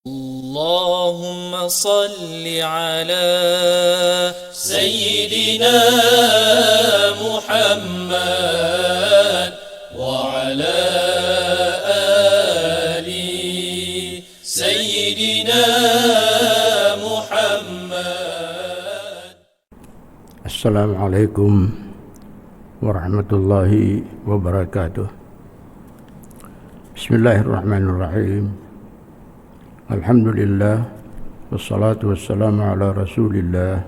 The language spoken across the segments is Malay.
اللهم صل على سيدنا محمد وعلى آل سيدنا محمد. Assalamualaikum warahmatullahi wabarakatuh. Bismillahirrahmanirrahim. Alhamdulillah, wassalatu wassalamu ala rasulillah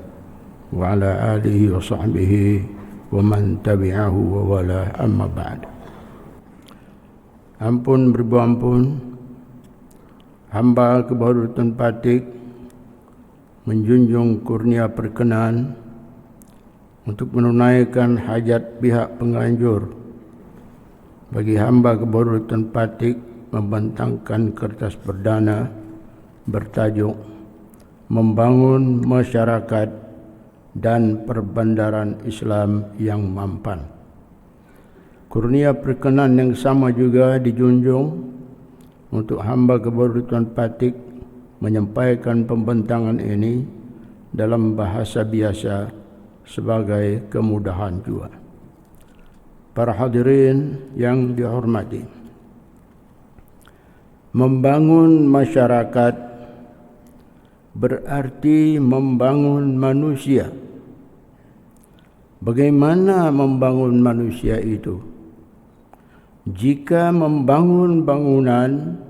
wa ala alihi wa sahbihi wa man tabi'ahu wa wala, amma ba'd. Ampun beribu ampun, hamba kebaharutan Patik menjunjung kurnia perkenan untuk menunaikan hajat pihak penganjur bagi hamba kebaharutan Patik membentangkan kertas perdana bertajuk Membangun Masyarakat dan Perbandaran Islam yang Mampan. Kurnia perkenan yang sama juga dijunjung untuk hamba kebaharutan Patik menyampaikan pembentangan ini dalam bahasa biasa sebagai kemudahan juga. Para hadirin yang dihormati, membangun masyarakat berarti membangun manusia. Bagaimana membangun manusia itu? Jika membangun bangunan,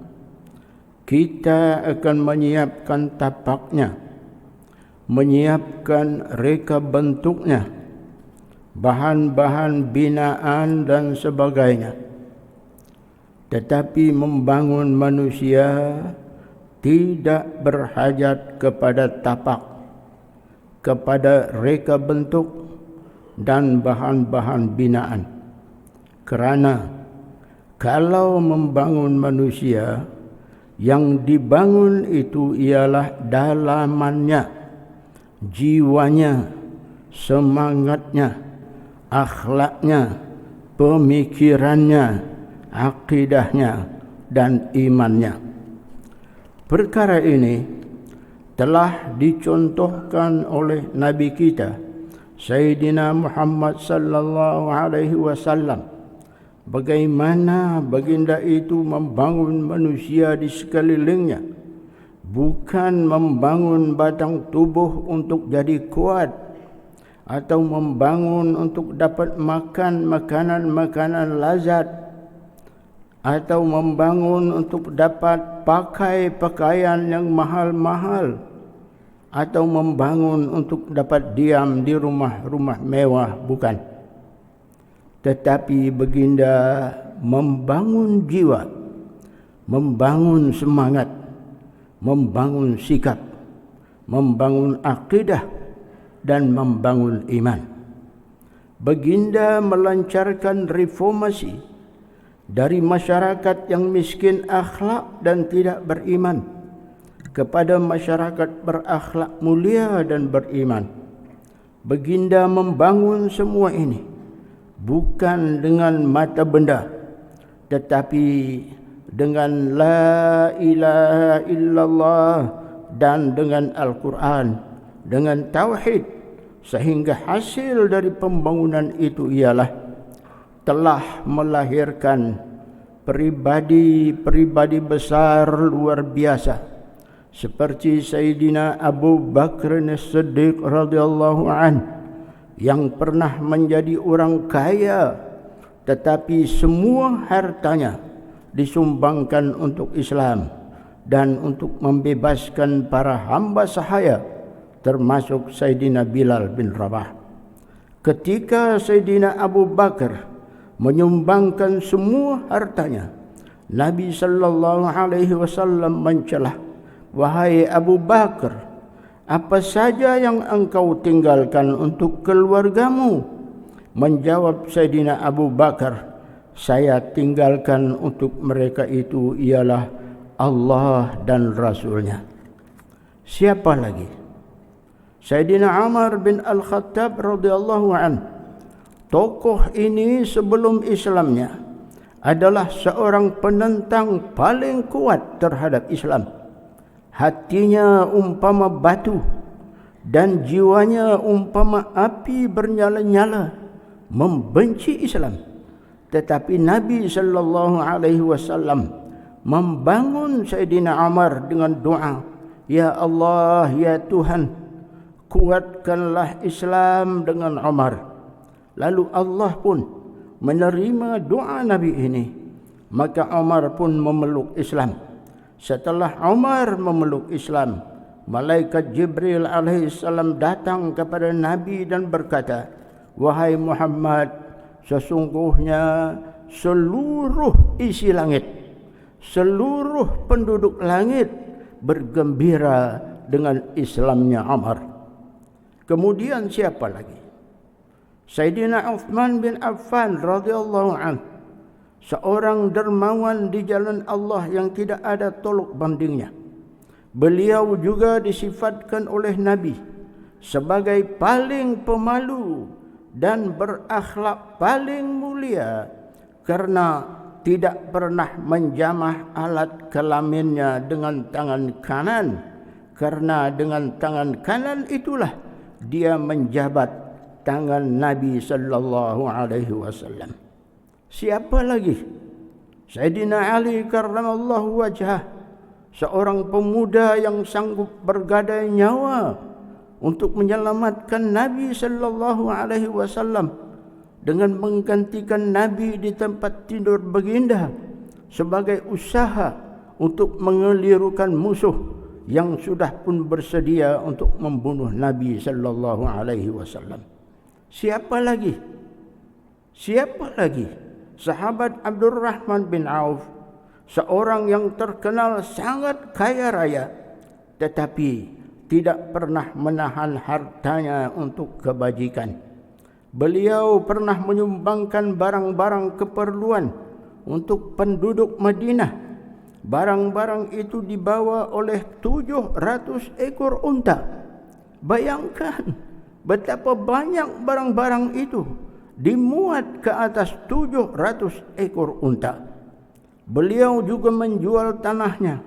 kita akan menyiapkan tapaknya, menyiapkan reka bentuknya, bahan-bahan binaan dan sebagainya. Tetapi membangun manusia tidak berhajat kepada tapak, kepada reka bentuk dan bahan-bahan binaan. Kerana kalau membangun manusia, yang dibangun itu ialah dalamannya, jiwanya, semangatnya, akhlaknya, pemikirannya, akidahnya dan imannya. Perkara ini telah dicontohkan oleh Nabi kita Sayyidina Muhammad sallallahu alaihi wasallam, bagaimana baginda itu membangun manusia di sekelilingnya, bukan membangun batang tubuh untuk jadi kuat atau membangun untuk dapat makan makanan-makanan lazat, atau membangun untuk dapat pakai pakaian yang mahal-mahal, atau membangun untuk dapat diam di rumah-rumah mewah, bukan. Tetapi baginda membangun jiwa, membangun semangat, membangun sikap, membangun akidah dan membangun iman. Baginda melancarkan reformasi dari masyarakat yang miskin akhlak dan tidak beriman kepada masyarakat berakhlak mulia dan beriman. Baginda membangun semua ini bukan dengan mata benda, tetapi dengan la ilaha illallah dan dengan Al-Quran, dengan tauhid, sehingga hasil dari pembangunan itu ialah telah melahirkan pribadi-pribadi besar luar biasa seperti Sayyidina Abu Bakr As-Siddiq radhiyallahu an, yang pernah menjadi orang kaya tetapi semua hartanya disumbangkan untuk Islam dan untuk membebaskan para hamba sahaya, termasuk Sayyidina Bilal bin Rabah. Ketika Sayyidina Abu Bakar menyumbangkan semua hartanya, Nabi sallallahu alaihi wasallam mencelah, "Wahai Abu Bakar, apa saja yang engkau tinggalkan untuk keluargamu?" Menjawab Sayyidina Abu Bakar, "Saya tinggalkan untuk mereka itu ialah Allah dan Rasulnya." Siapa lagi? Sayyidina Umar bin Al-Khattab radhiyallahu anhu. Tokoh ini sebelum Islamnya adalah seorang penentang paling kuat terhadap Islam. hatinya umpama batu dan jiwanya umpama api bernyala-nyala membenci Islam. Tetapi Nabi sallallahu alaihi wasallam membangun Sayyidina Umar dengan doa, "Ya Allah, ya Tuhan, kuatkanlah Islam dengan Umar." Lalu Allah pun menerima doa Nabi ini. Maka Umar pun memeluk Islam. Setelah Umar memeluk Islam, malaikat Jibril alaihissalam datang kepada Nabi dan berkata, "Wahai Muhammad, sesungguhnya seluruh isi langit, seluruh penduduk langit bergembira dengan Islamnya Umar." Kemudian siapa lagi? Sayyidina Uthman bin Affan radhiyallahu anhu, seorang dermawan di jalan Allah yang tidak ada tolok bandingnya. Beliau juga disifatkan oleh Nabi sebagai paling pemalu dan berakhlak paling mulia karena tidak pernah menjamah alat kelaminnya dengan tangan kanan, karena dengan tangan kanan itulah dia menjabat tangan Nabi sallallahu alaihi wasallam. Siapa lagi? Sayyidina Ali karramallahu wajhah, seorang pemuda yang sanggup bergadai nyawa untuk menyelamatkan Nabi sallallahu alaihi wasallam dengan menggantikan Nabi di tempat tidur baginda sebagai usaha untuk mengelirukan musuh yang sudah pun bersedia untuk membunuh Nabi sallallahu alaihi wasallam. Siapa lagi? Siapa lagi? Sahabat Abdurrahman bin Auf, seorang yang terkenal sangat kaya raya, tetapi tidak pernah menahan hartanya untuk kebajikan. Beliau pernah menyumbangkan barang-barang keperluan untuk penduduk Madinah. Barang-barang itu dibawa oleh 700 ekor unta. Bayangkan betapa banyak barang-barang itu dimuat ke atas 700 ekor unta. Beliau juga menjual tanahnya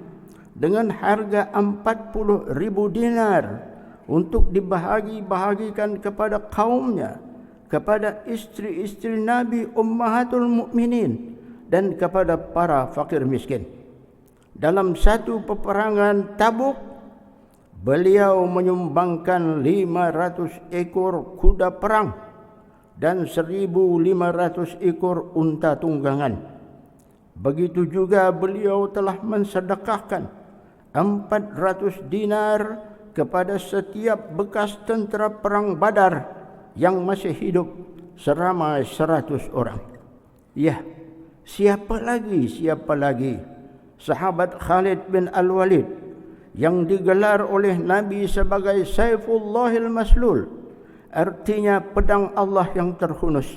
dengan harga 40.000 dinar untuk dibahagi-bahagikan kepada kaumnya, kepada istri-istri Nabi Ummahatul Mukminin dan kepada para fakir miskin. Dalam satu peperangan Tabuk, beliau menyumbangkan 500 ekor kuda perang dan 1.500 ekor unta tunggangan. Begitu juga beliau telah mensedekahkan 400 dinar kepada setiap bekas tentera perang Badar yang masih hidup seramai 100 orang. Ya, siapa lagi? Sahabat Khalid bin Al-Walid yang digelar oleh Nabi sebagai Saifullahil Maslul, artinya pedang Allah yang terhunus.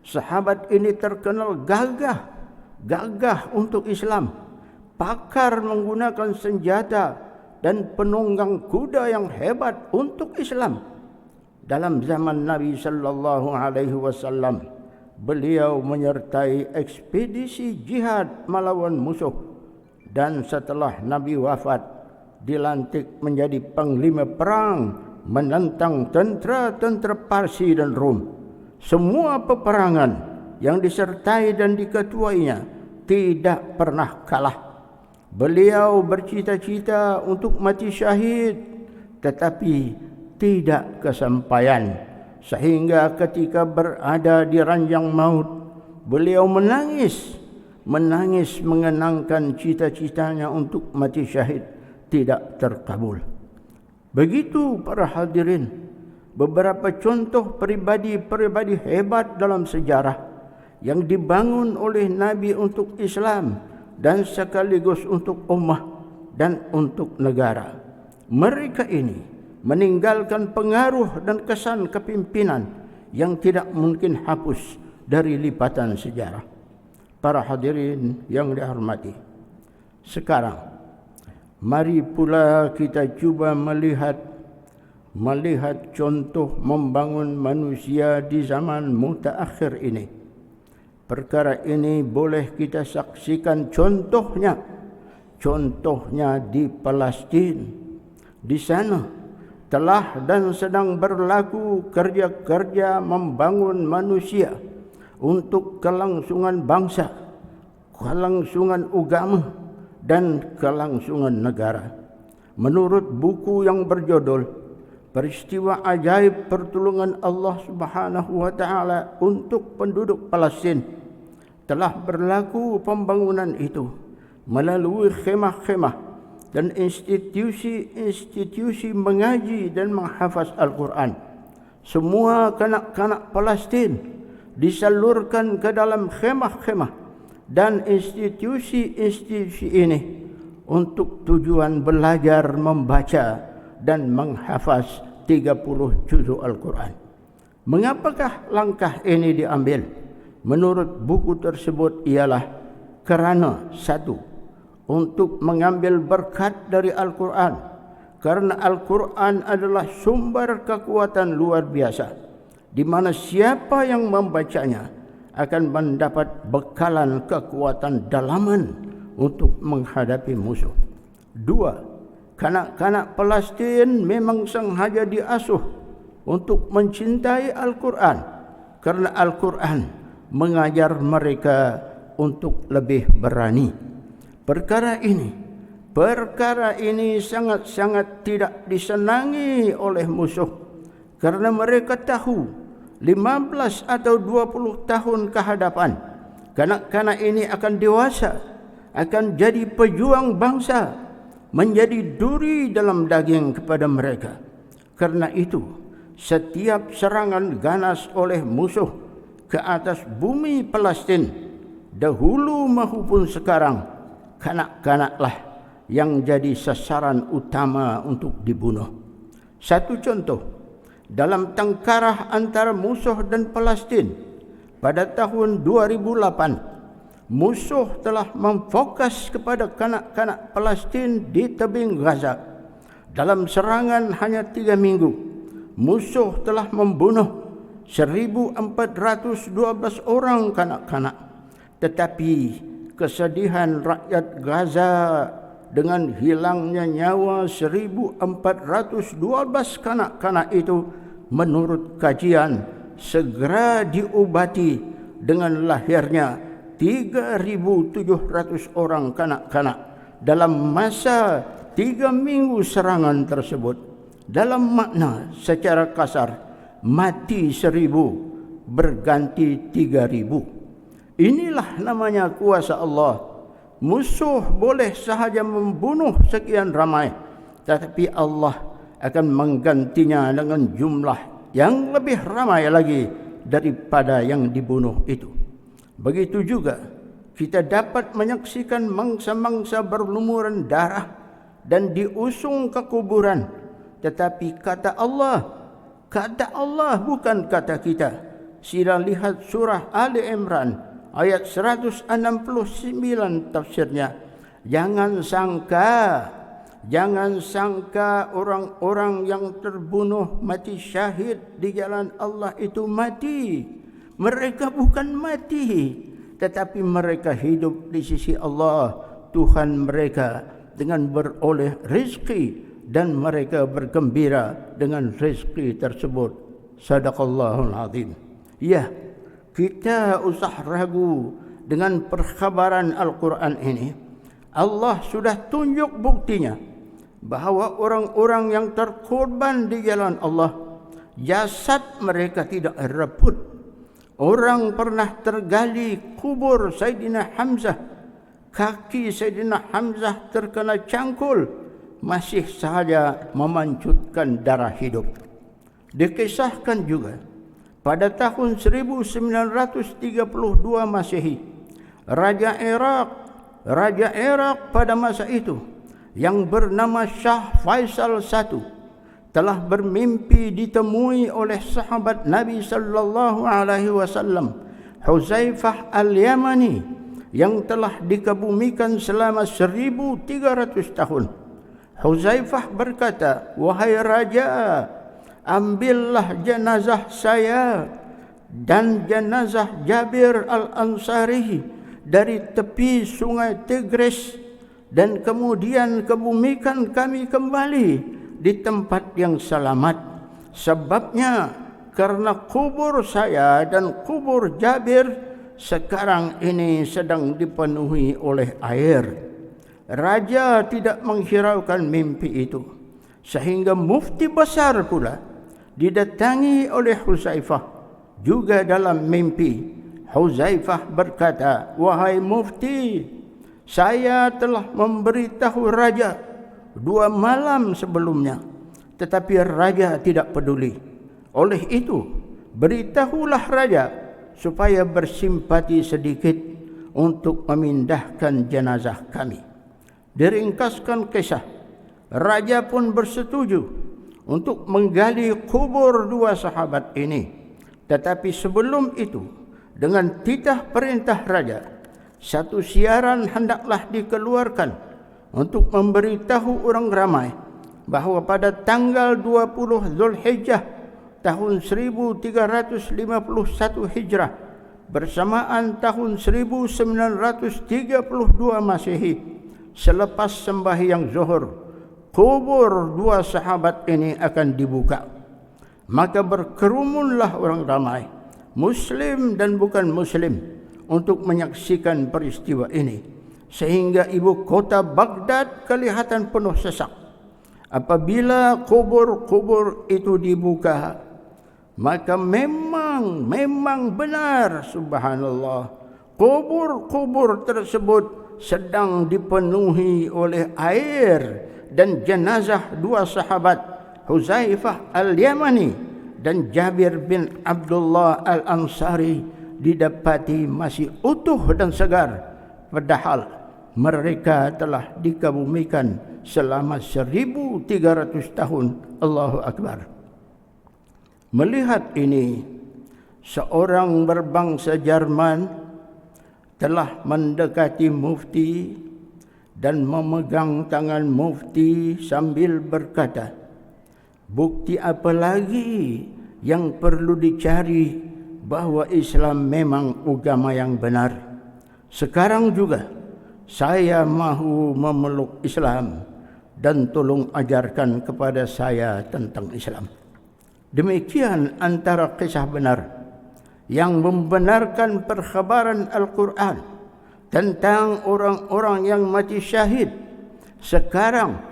Sahabat ini terkenal gagah untuk Islam, pakar menggunakan senjata dan penunggang kuda yang hebat untuk Islam. Dalam zaman Nabi sallallahu alaihi wasallam, beliau menyertai ekspedisi jihad melawan musuh, dan setelah Nabi wafat dilantik menjadi panglima perang menentang tentera-tentera Parsi dan Rom. Semua peperangan yang disertai dan diketuainya tidak pernah kalah. Beliau bercita-cita untuk mati syahid, tetapi tidak kesampaian, sehingga ketika berada di ranjang maut, beliau menangis mengenangkan cita-citanya untuk mati syahid tidak terkabul. Begitu para hadirin, beberapa contoh pribadi-pribadi hebat dalam sejarah yang dibangun oleh Nabi untuk Islam dan sekaligus untuk ummah dan untuk negara. Mereka ini meninggalkan pengaruh dan kesan kepimpinan yang tidak mungkin hapus dari lipatan sejarah. Para hadirin yang dihormati, sekarang mari pula kita cuba melihat contoh membangun manusia di zaman mutaakhir ini. Perkara ini boleh kita saksikan contohnya Contohnya di Palestin. Di sana telah dan sedang berlaku kerja-kerja membangun manusia untuk kelangsungan bangsa, kelangsungan agama, dan kelangsungan negara. Menurut buku yang berjudul Peristiwa Ajaib Pertolongan Allah Subhanahu wa taala untuk penduduk Palestin, telah berlaku pembangunan itu melalui khemah-khemah dan institusi-institusi mengaji dan menghafaz Al-Quran. Semua kanak-kanak Palestin disalurkan ke dalam khemah-khemah dan institusi-institusi ini untuk tujuan belajar membaca dan menghafaz 30 juzuk Al-Quran. Mengapakah langkah ini diambil? Menurut buku tersebut ialah kerana satu, untuk mengambil berkat dari Al-Quran, karena Al-Quran adalah sumber kekuatan luar biasa, di mana siapa yang membacanya akan mendapat bekalan kekuatan dalaman untuk menghadapi musuh. Dua, kanak-kanak Palestin memang sengaja diasuh untuk mencintai Al-Quran, karena Al-Quran mengajar mereka untuk lebih berani. Perkara ini sangat-sangat tidak disenangi oleh musuh, karena mereka tahu 15 atau 20 tahun ke hadapan kanak-kanak ini akan dewasa, akan jadi pejuang bangsa, menjadi duri dalam daging kepada mereka. Karena itu, setiap serangan ganas oleh musuh ke atas bumi Palestin, dahulu maupun sekarang, kanak-kanaklah yang jadi sasaran utama untuk dibunuh. Satu contoh, dalam tengkarah antara musuh dan Palestin pada tahun 2008, musuh telah memfokus kepada kanak-kanak Palestin di tebing Gaza. Dalam serangan hanya 3 minggu, musuh telah membunuh 1.412 orang kanak-kanak. Tetapi kesedihan rakyat Gaza dengan hilangnya nyawa 1.412 kanak-kanak itu, menurut kajian, segera diobati dengan lahirnya 3.700 orang kanak-kanak dalam masa 3 minggu serangan tersebut. Dalam makna secara kasar, mati 1.000 berganti 3.000. Inilah namanya kuasa Allah. Musuh boleh sahaja membunuh sekian ramai, tetapi Allah akan menggantinya dengan jumlah yang lebih ramai lagi daripada yang dibunuh itu. Begitu juga kita dapat menyaksikan mangsa-mangsa berlumuran darah dan diusung ke kuburan. Tetapi kata Allah bukan kata kita. Sila lihat surah Ali Imran ayat 169 tafsirnya. Jangan sangka orang-orang yang terbunuh mati syahid di jalan Allah itu mati. Mereka bukan mati, tetapi mereka hidup di sisi Allah, Tuhan mereka, dengan beroleh rezeki, dan mereka bergembira dengan rezeki tersebut. Sadaqallahul azim. Ya, kita usah ragu dengan perkhabaran Al-Quran ini. Allah sudah tunjuk buktinya bahawa orang-orang yang terkorban di jalan Allah, jasad mereka tidak reput. Orang pernah tergali kubur Sayyidina Hamzah, kaki Sayyidina Hamzah terkena cangkul, masih sahaja memancutkan darah hidup. Dikisahkan juga pada tahun 1932 Masehi, Raja Iraq pada masa itu yang bernama Shah Faisal I telah bermimpi ditemui oleh sahabat Nabi sallallahu alaihi wasallam, Huzaifah Al-Yamani, yang telah dikebumikan selama 1.300 tahun. Huzaifah berkata, "Wahai raja, ambillah jenazah saya dan jenazah Jabir Al-Ansari dari tepi sungai Tigris, dan kemudian kebumikan kami kembali di tempat yang selamat. Sebabnya karena kubur saya dan kubur Jabir sekarang ini sedang dipenuhi oleh air. Raja tidak menghiraukan mimpi itu, sehingga mufti besar pula didatangi oleh Huzaifah juga dalam mimpi. Huzaifah berkata, "Wahai mufti, saya telah memberitahu raja 2 malam sebelumnya, tetapi raja tidak peduli. Oleh itu, beritahulah raja supaya bersimpati sedikit untuk memindahkan jenazah kami." Diringkaskan kisah, raja pun bersetuju untuk menggali kubur 2 sahabat ini. Tetapi sebelum itu, dengan titah perintah raja, satu siaran hendaklah dikeluarkan untuk memberitahu orang ramai bahawa pada tanggal 20 Zulhijjah tahun 1351 Hijrah bersamaan tahun 1932 Masehi, selepas sembahyang zuhur, kubur 2 sahabat ini akan dibuka. Maka berkerumunlah orang ramai, Muslim dan bukan Muslim, untuk menyaksikan peristiwa ini, sehingga ibu kota Baghdad kelihatan penuh sesak. Apabila kubur-kubur itu dibuka, maka memang benar, subhanallah, kubur-kubur tersebut sedang dipenuhi oleh air, dan jenazah 2 sahabat, Huzaifah al-Yamani dan Jabir bin Abdullah al-Ansari, didapati masih utuh dan segar, padahal mereka telah dikebumikan selama 1300 tahun. Allahu Akbar. Melihat ini, seorang berbangsa Jerman telah mendekati mufti dan memegang tangan mufti sambil berkata, "Bukti apa lagi yang perlu dicari bahawa Islam memang agama yang benar? Sekarang juga saya mahu memeluk Islam dan tolong ajarkan kepada saya tentang Islam." Demikian antara kisah benar yang membenarkan perkhabaran Al-Quran tentang orang-orang yang mati syahid. Sekarang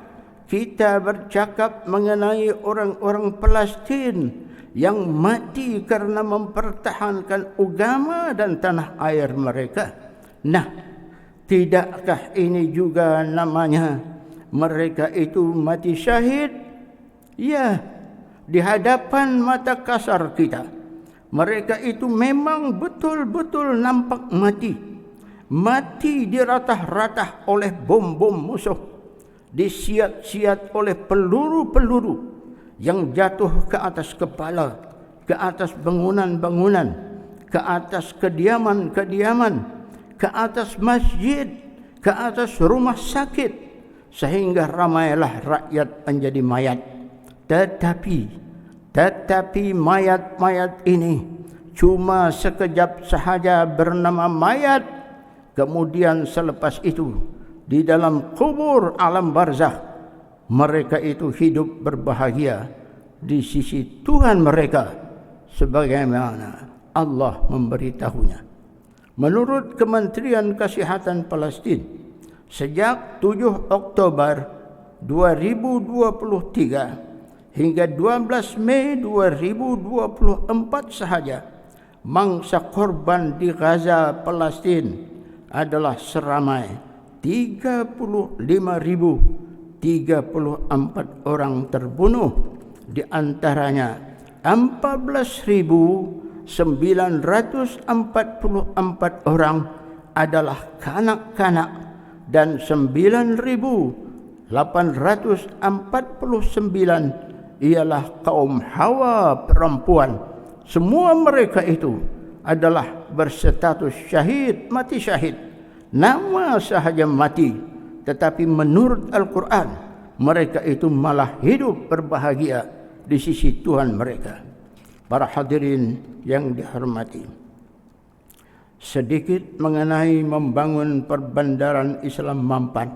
kita bercakap mengenai orang-orang Palestin yang mati kerana mempertahankan agama dan tanah air mereka. Nah, tidakkah ini juga namanya mereka itu mati syahid? Ya, di hadapan mata kasar kita, mereka itu memang betul-betul nampak mati. Mati diratah-ratah oleh bom-bom musuh, disiat-siat oleh peluru-peluru yang jatuh ke atas kepala, ke atas bangunan-bangunan, ke atas kediaman-kediaman, ke atas masjid, ke atas rumah sakit, sehingga ramailah rakyat menjadi mayat. Tetapi mayat-mayat ini cuma sekejap sahaja bernama mayat. Kemudian selepas itu, di dalam kubur alam barzakh, mereka itu hidup berbahagia di sisi Tuhan mereka sebagaimana Allah memberitahunya. Menurut Kementerian Kesihatan Palestin, sejak 7 Oktober 2023 hingga 12 Mei 2024 sahaja, mangsa korban di Gaza, Palestin adalah seramai 35.034 orang terbunuh. Di antaranya 14.944 orang adalah kanak-kanak dan 9.849 ialah kaum hawa perempuan. Semua mereka itu adalah berstatus syahid, mati syahid. Nama sahaja mati, tetapi menurut Al-Quran mereka itu malah hidup berbahagia di sisi Tuhan mereka. Para hadirin yang dihormati, sedikit mengenai membangun perbandaran Islam Mampan.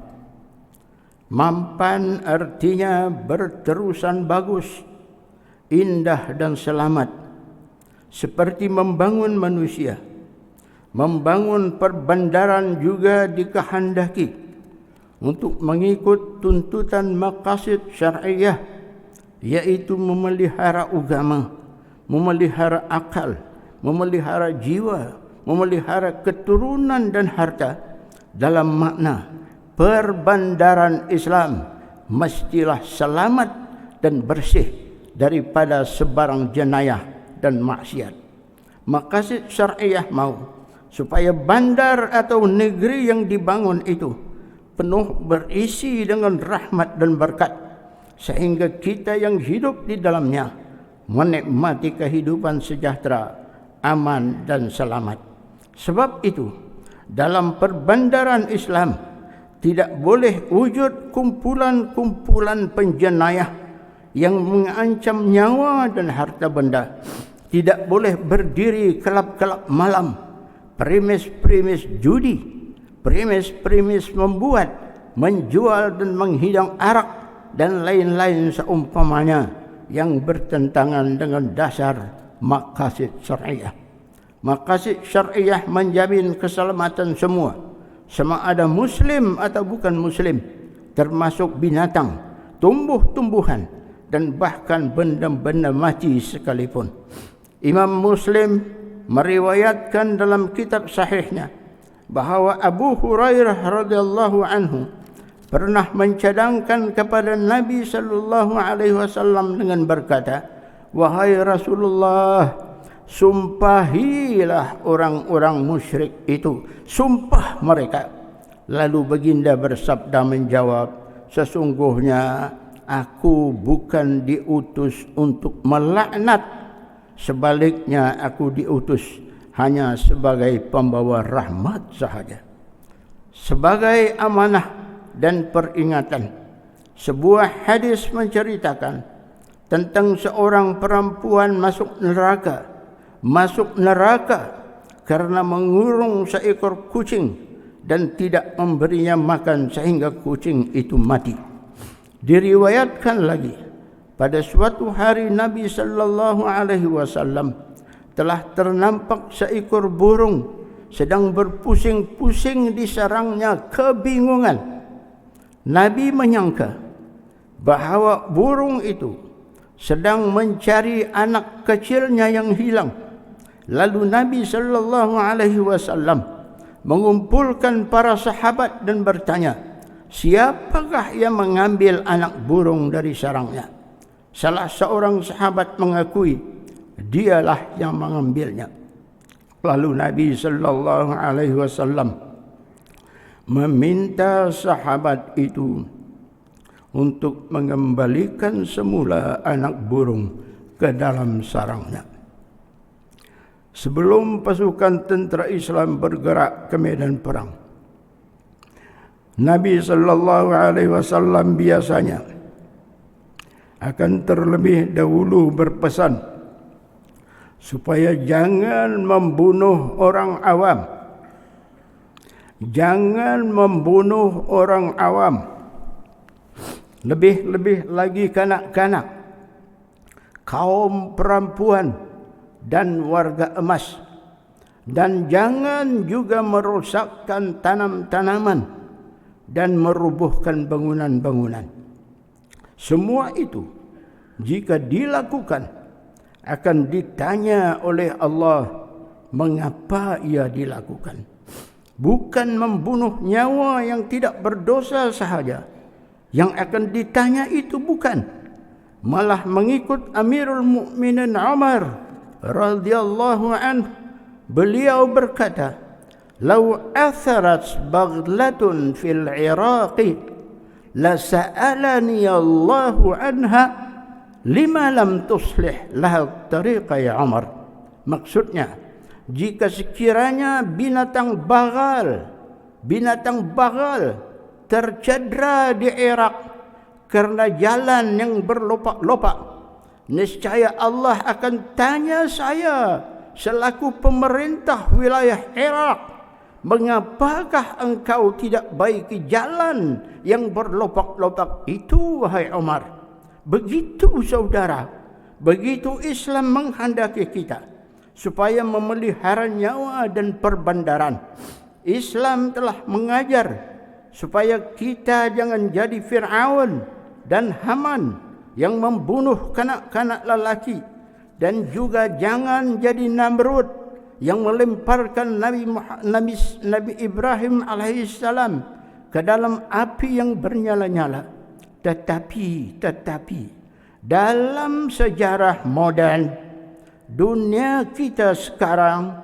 Mampan artinya berterusan bagus, indah dan selamat. Seperti membangun manusia, membangun perbandaran juga dikehendaki untuk mengikut tuntutan maqasid syar'iyah, yaitu memelihara agama, memelihara akal, memelihara jiwa, memelihara keturunan dan harta. Dalam makna perbandaran Islam mestilah selamat dan bersih daripada sebarang jenayah dan maksiat. Maqasid syar'iyah mau supaya bandar atau negeri yang dibangun itu penuh berisi dengan rahmat dan berkat, sehingga kita yang hidup di dalamnya menikmati kehidupan sejahtera, aman dan selamat. Sebab itu, dalam perbandaran Islam tidak boleh wujud kumpulan-kumpulan penjenayah yang mengancam nyawa dan harta benda. Tidak boleh berdiri kelab-kelab malam, premis-premis judi, premis-premis membuat, menjual dan menghidang arak dan lain-lain seumpamanya yang bertentangan dengan dasar maqasid syar'iyah. Maqasid syar'iyah menjamin keselamatan semua, sama ada muslim atau bukan muslim, termasuk binatang, tumbuh-tumbuhan dan bahkan benda-benda mati sekalipun. Imam Muslim meriwayatkan dalam kitab sahihnya bahawa Abu Hurairah radhiyallahu anhu pernah mencadangkan kepada Nabi sallallahu alaihi wasallam dengan berkata, "Wahai Rasulullah, sumpahilah orang-orang musyrik itu, sumpah mereka." Lalu baginda bersabda menjawab, "Sesungguhnya aku bukan diutus untuk melaknat, sebaliknya aku diutus hanya sebagai pembawa rahmat sahaja." Sebagai amanah dan peringatan, sebuah hadis menceritakan tentang seorang perempuan masuk neraka karena mengurung seekor kucing dan tidak memberinya makan sehingga kucing itu mati. Diriwayatkan lagi, pada suatu hari Nabi sallallahu alaihi wasallam telah ternampak seekor burung sedang berpusing-pusing di sarangnya kebingungan. Nabi menyangka bahawa burung itu sedang mencari anak kecilnya yang hilang. Lalu Nabi sallallahu alaihi wasallam mengumpulkan para sahabat dan bertanya, "Siapakah yang mengambil anak burung dari sarangnya?" Salah seorang sahabat mengakui dialah yang mengambilnya. Lalu Nabi sallallahu alaihi wasallam meminta sahabat itu untuk mengembalikan semula anak burung ke dalam sarangnya. Sebelum pasukan tentera Islam bergerak ke medan perang, Nabi sallallahu alaihi wasallam biasanya akan terlebih dahulu berpesan supaya jangan membunuh orang awam. Jangan membunuh orang awam. Lebih-lebih lagi kanak-kanak, kaum perempuan dan warga emas. Dan jangan juga merosakkan tanam-tanaman dan merubuhkan bangunan-bangunan. Semua itu jika dilakukan akan ditanya oleh Allah mengapa ia dilakukan. Bukan membunuh nyawa yang tidak berdosa sahaja yang akan ditanya, itu bukan, malah mengikut Amirul Mukminin Umar radhiyallahu anhu. Beliau berkata, "Lau atharat baghlatun fil Iraqi la sa'alani Allahu anha lima lam tuslih laha tariqa ya Umar." Maksudnya, jika sekiranya binatang bagal tercedera di Irak karena jalan yang berlopak-lopak, niscaya Allah akan tanya saya selaku pemerintah wilayah Irak, mengapakah engkau tidak baiki jalan yang berlopak-lopak itu, wahai Umar. Begitu saudara, begitu Islam menghendaki kita supaya memelihara nyawa dan perbandaran. Islam telah mengajar supaya kita jangan jadi Fir'aun dan Haman yang membunuh kanak-kanak lelaki, dan juga jangan jadi Namrud yang melemparkan Nabi Ibrahim alaihissalam ke dalam api yang bernyala-nyala. Tetapi dalam sejarah moden, dunia kita sekarang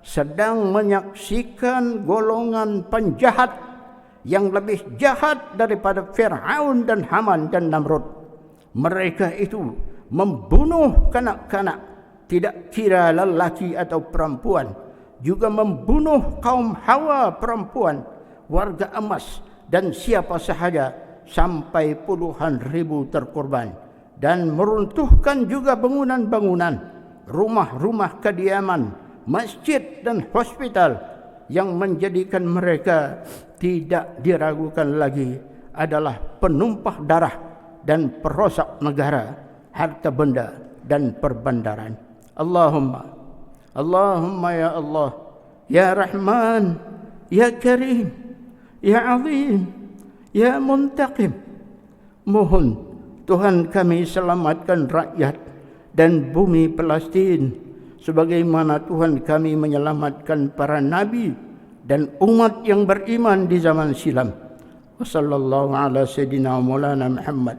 sedang menyaksikan golongan penjahat yang lebih jahat daripada Fir'aun dan Haman dan Namrud. Mereka itu membunuh kanak-kanak, tidak kira lelaki atau perempuan, juga membunuh kaum Hawa perempuan, warga emas, dan siapa sahaja, sampai puluhan ribu terkorban, dan meruntuhkan juga bangunan-bangunan, rumah-rumah kediaman, masjid dan hospital, yang menjadikan mereka tidak diragukan lagi adalah penumpah darah dan perosak negara, harta benda dan perbandaran. Allahumma ya Allah, ya Rahman, ya Karim, ya Azim, ya Muntaqim. Mohon Tuhan kami selamatkan rakyat dan bumi Palestin sebagaimana Tuhan kami menyelamatkan para nabi dan umat yang beriman di zaman silam. Wassallallahu ala sayyidina maulana Muhammad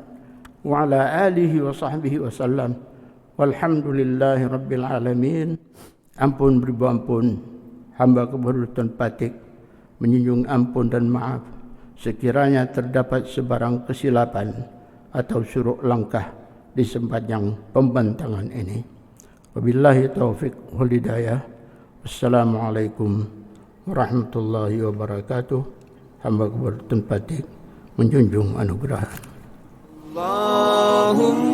wa ala alihi wa sahbihi wasallam. Walhamdulillahi rabbil alamin. Ampun beribu ampun, hamba keberuntungan Patik menjunjung ampun dan maaf sekiranya terdapat sebarang kesilapan atau suruk langkah di sembahyang pembentangan ini. Wabillahi taufiq wal hidayah. Wassalamualaikum warahmatullahi wabarakatuh. Hamba keberuntungan Patik menjunjung anugerah. Allahumma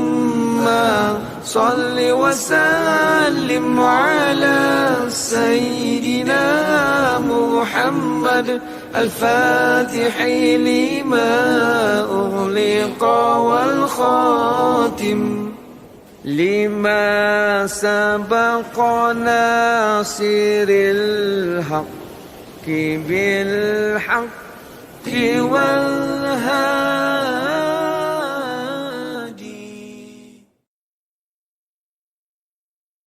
salli wa sallim ala sayyidina Muhammad al-Fatih lima ughliqa wal khatim lima sabaqa nasiril haqqi bil haqqi wal hadi